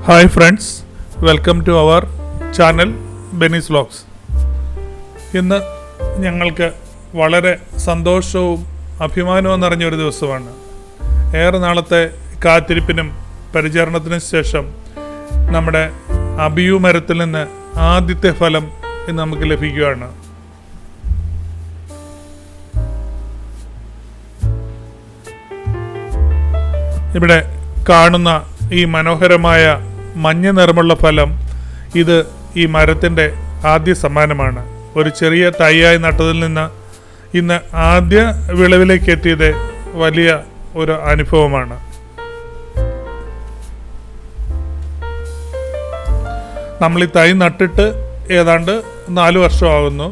Hi friends, welcome to our channel Benny's vlogs. ഇന്ന് ഞങ്ങൾക്ക് വളരെ സന്തോഷവും അഭിമാനവും നിറഞ്ഞൊരു ദിവസമാണ്. ഏറെ നാളത്തെ കാത്തിരിപ്പിനും പരിചരണത്തിനും ശേഷം നമ്മുടെ അബിയു മരത്തിൽ നിന്ന് ആദ്യത്തെ ഫലം ഇന്ന് നമുക്ക് ലഭിക്കുകയാണ്. ഇവിടെ കാണുന്ന ഈ മനോഹരമായ മഞ്ഞ നിറമുള്ള ഫലം, ഇത് ഈ മരത്തിൻ്റെ ആദ്യ സമ്മാനമാണ്. ഒരു ചെറിയ തൈയായി നട്ടതിൽ നിന്ന് ഇന്ന് ആദ്യ വിളവിലേക്ക് എത്തിയത് വലിയ ഒരു അനുഭവമാണ്. നമ്മൾ ഈ തൈ നട്ടിട്ട് ഏതാണ്ട് 4 വർഷമാകുന്നു.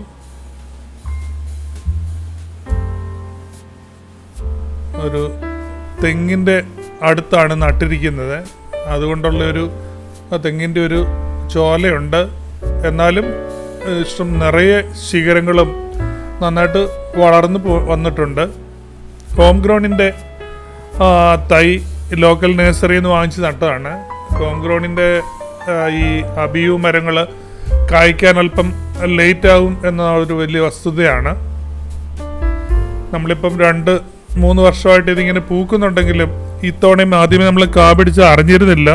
ഒരു തെങ്ങിൻ്റെ അടുത്താണ് നട്ടിരിക്കുന്നത്. അതുകൊണ്ടുള്ളൊരു തെങ്ങിൻ്റെ ഒരു ചോലയുണ്ട്. എന്നാലും ഇഷ്ടം നിറയെ ശിഖരങ്ങളും നന്നായിട്ട് വളർന്നു വന്നിട്ടുണ്ട്. ഹോം ഗ്രൗണ്ടിൻ്റെ തൈ ലോക്കൽ നഴ്സറിയിൽ നിന്ന് വാങ്ങിച്ച് നട്ടതാണ്. ഹോം ഗ്രൗണ്ടിൻ്റെ ഈ അബിയു മരങ്ങൾ കായ്ക്കാൻ അല്പം ലേറ്റ് ആകും എന്ന ഒരു വലിയ വസ്തുതയാണ്. നമ്മളിപ്പം 2-3 വർഷമായിട്ട് ഇതിങ്ങനെ പൂക്കുന്നുണ്ടെങ്കിലും ഇത്തവണയും ആദ്യമേ നമ്മൾ കാ പിടിച്ച് അറിഞ്ഞിരുന്നില്ല.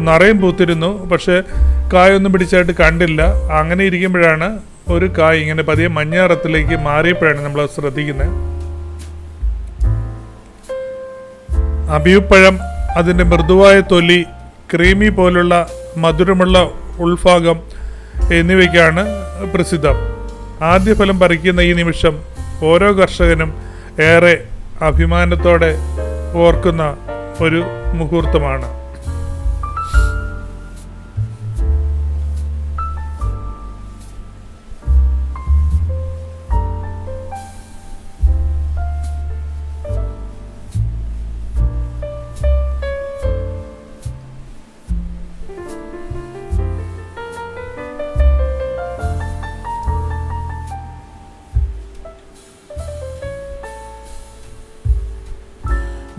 നിറയും പൂത്തിരുന്നു, പക്ഷേ കായൊന്നും പിടിച്ചായിട്ട് കണ്ടില്ല. അങ്ങനെ ഇരിക്കുമ്പോഴാണ് ഒരു കായ് ഇങ്ങനെ പതിയെ മഞ്ഞ നിറത്തിലേക്ക് മാറിയപ്പോഴാണ് നമ്മൾ ശ്രദ്ധിക്കുന്നത്. അബിയുപ്പഴം, അതിൻ്റെ മൃദുവായ തൊലി, ക്രീമി പോലുള്ള മധുരമുള്ള ഉൾഭാഗം എന്നിവയ്ക്കാണ് പ്രസിദ്ധം. ആദ്യ ഫലം പറിക്കുന്ന ഈ നിമിഷം ഓരോ കർഷകനും ഏറെ അഭിമാനത്തോടെ ഓർക്കുന്ന ഒരു മുഹൂർത്തമാണ്.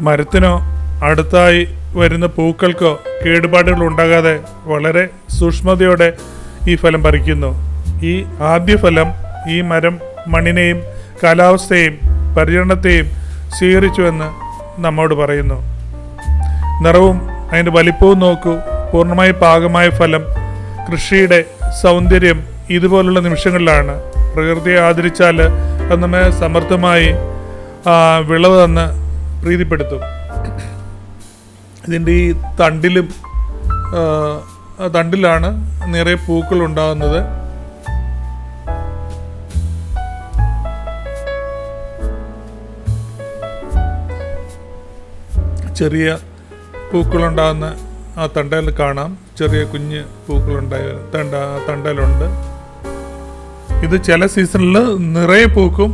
മരത്തിനോ അടുത്തായി വരുന്ന പൂക്കൾക്കോ കേടുപാടുകൾ ഉണ്ടാകാതെ വളരെ സൂക്ഷ്മതയോടെ ഈ ഫലം പറിക്കുന്നു. ഈ ആദ്യ ഫലം ഈ മരം മണ്ണിനെയും കാലാവസ്ഥയെയും പരിചരണത്തെയും സ്വീകരിച്ചുവെന്ന് നമ്മോട് പറയുന്നു. നിറവും അതിൻ്റെ വലിപ്പവും നോക്കൂ. പൂർണ്ണമായി പാകമായ ഫലം. കൃഷിയുടെ സൗന്ദര്യം ഇതുപോലുള്ള നിമിഷങ്ങളിലാണ്. പ്രകൃതിയെ ആദരിച്ചാൽ അത് നമ്മെ സമർത്ഥമായി വിളവ് തന്ന് പ്രീതിപ്പെടുത്തും. ഇതിൻ്റെ ഈ തണ്ടിലാണ് നിറയെ പൂക്കൾ ഉണ്ടാകുന്നത്. ചെറിയ പൂക്കളുണ്ടാകുന്ന ആ തണ്ടൽ കാണാം. ചെറിയ കുഞ്ഞ് പൂക്കളുണ്ടായ തണ്ടലുണ്ട്. ഇത് ചില സീസണിൽ നിറയെ പൂക്കും.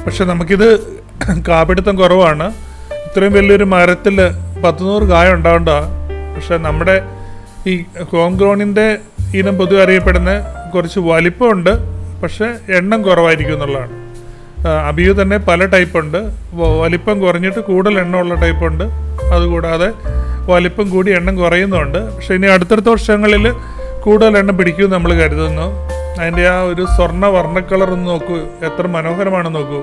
പക്ഷെ നമുക്കിത് കാപിടുത്തം കുറവാണ്. ഇത്രയും വലിയൊരു മരത്തിൽ 10-100 കായ ഉണ്ടാവേണ്ട. പക്ഷെ നമ്മുടെ ഈ ഹോം ഗ്രൗണ്ടിൻ്റെ ഇനം പൊതുവെ അറിയപ്പെടുന്ന കുറച്ച് വലിപ്പമുണ്ട്, പക്ഷെ എണ്ണം കുറവായിരിക്കും എന്നുള്ളതാണ്. അബിയു തന്നെ പല ടൈപ്പുണ്ട്. വലിപ്പം കുറഞ്ഞിട്ട് കൂടുതൽ എണ്ണമുള്ള ടൈപ്പുണ്ട്. അതുകൂടാതെ വലിപ്പം കൂടി എണ്ണം കുറയുന്നുണ്ട്. പക്ഷെ ഇനി അടുത്തടുത്ത വർഷങ്ങളിൽ കൂടുതൽ എണ്ണം പിടിക്കുമെന്ന് നമ്മൾ കരുതുന്നു. അതിൻ്റെ ആ ഒരു സ്വർണ്ണ വർണ്ണ കളർ ഒന്ന് നോക്കൂ, എത്ര മനോഹരമാണെന്ന് നോക്കൂ.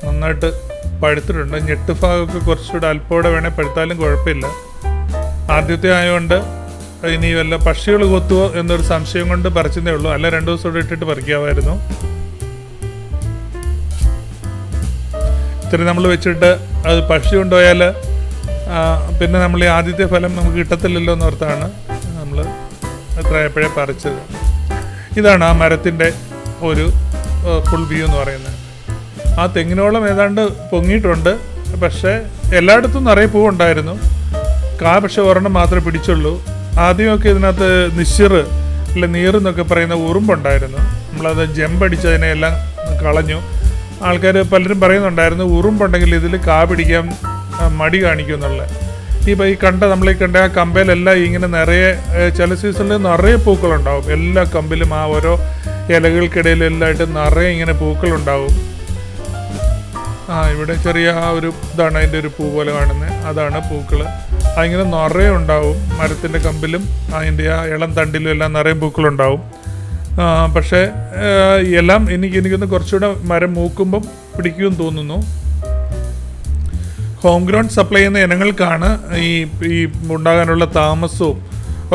നന്നായിട്ട് പഴുത്തിട്ടുണ്ട്. ഞെട്ട് ഭാഗമൊക്കെ കുറച്ചുകൂടെ അല്പോടെ വേണേൽ പഴുത്താലും കുഴപ്പമില്ല. ആദ്യത്തെ ആയതുകൊണ്ട് ഇനി വല്ല പക്ഷികൾ കൊത്തുവോ എന്നൊരു സംശയം കൊണ്ട് പറിച്ചതേ ഉള്ളൂ. അല്ല 2 ദിവസം കൂടെ ഇട്ടിട്ട് പറിക്കാമായിരുന്നു. ഇത്തിരി നമ്മൾ വെച്ചിട്ട് അത് പക്ഷി കൊണ്ടുപോയാൽ പിന്നെ നമ്മൾ ഈ ആദ്യത്തെ ഫലം നമുക്ക് കിട്ടത്തില്ലല്ലോ എന്നോർത്താണ് നമ്മൾ അത്ര എപ്പോഴേ പറിച്ചത്. ഇതാണ് ആ മരത്തിൻ്റെ ഒരു ഫുൾ വ്യൂ എന്ന് പറയുന്നത്. ആ തെങ്ങിനോളം ഏതാണ്ട് പൊങ്ങിയിട്ടുണ്ട്. പക്ഷേ എല്ലായിടത്തും നിറയെ പൂവുണ്ടായിരുന്നു. പക്ഷെ ഒരെണ്ണം മാത്രമേ പിടിച്ചുള്ളൂ. ആദ്യമൊക്കെ ഇതിനകത്ത് നീറെന്നൊക്കെ പറയുന്ന ഉറുമ്പുണ്ടായിരുന്നു. നമ്മളത് ജമ്പടിച്ചതിനെ എല്ലാം കളഞ്ഞു. ആൾക്കാർ പലരും പറയുന്നുണ്ടായിരുന്നു ഉറുമ്പുണ്ടെങ്കിൽ ഇതിൽ കാ പിടിക്കാൻ മടി കാണിക്കും എന്നുള്ളത്. ഈ നമ്മളീ കണ്ട ആ കമ്പയിലെല്ലാം ഇങ്ങനെ നിറയെ ചില സീസണിൽ നിറയെ പൂക്കളുണ്ടാവും. എല്ലാ കമ്പിലും ആ ഓരോ ഇലകൾക്കിടയിലെല്ലാമായിട്ട് നിറയെ ഇങ്ങനെ പൂക്കളുണ്ടാവും. ഇവിടെ ചെറിയ ആ ഒരു ഇതാണ് അതിൻ്റെ ഒരു പൂ പോലെ കാണുന്നത്, അതാണ് പൂക്കൾ. അതിങ്ങനെ നിറയെ ഉണ്ടാവും. മരത്തിൻ്റെ കമ്പിലും അതിൻ്റെ ആ ഇളം തണ്ടിലും എല്ലാം നിറയെ പൂക്കളുണ്ടാവും. പക്ഷേ എല്ലാം എനിക്കൊന്ന് കുറച്ചുകൂടെ മരം മൂക്കുമ്പം പിടിക്കുമെന്ന് തോന്നുന്നു. ഹോം ഗ്രൗണ്ട് സപ്ലൈ ചെയ്യുന്ന ഇനങ്ങൾക്കാണ് ഈ ഉണ്ടാകാനുള്ള താമസവും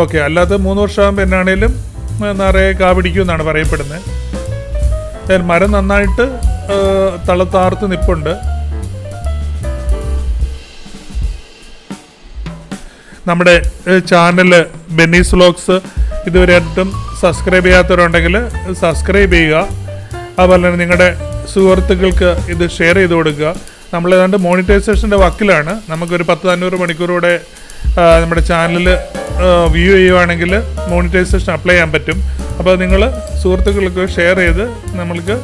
ഓക്കെ. അല്ലാതെ 3 വർഷമാകുമ്പോൾ എന്നാണേലും നിറയെ കാ പിടിക്കുമെന്നാണ് പറയപ്പെടുന്നത്. മരം നന്നായിട്ട് തളത്താർത്ത് നിൽപ്പുണ്ട്. നമ്മുടെ ചാനൽ ബെന്നീസ് വ്ലോഗ്സ് ഇതുവരെയായിട്ടും സബ്സ്ക്രൈബ് ചെയ്യാത്തവരുണ്ടെങ്കിൽ സബ്സ്ക്രൈബ് ചെയ്യുക. അതുപോലെ തന്നെ നിങ്ങളുടെ സുഹൃത്തുക്കൾക്ക് ഇത് ഷെയർ ചെയ്ത് കൊടുക്കുക. നമ്മളേതാണ്ട് മോണിറ്റൈസേഷൻ്റെ വക്കിലാണ്. നമുക്കൊരു 10-500 മണിക്കൂറൂടെ നമ്മുടെ ചാനൽ വ്യൂ ചെയ്യുവാണെങ്കിൽ മോണിറ്റൈസേഷൻ അപ്ലൈ ചെയ്യാൻ പറ്റും. അപ്പോൾ നിങ്ങൾ സുഹൃത്തുക്കൾക്ക് ഷെയർ ചെയ്ത് നമ്മൾക്ക്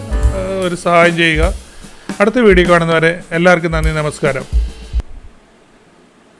ഒരു സഹായം ചെയ്യുക. അടുത്ത വീഡിയോ കാണുന്നവരെ എല്ലാവർക്കും നന്ദി, നമസ്കാരം.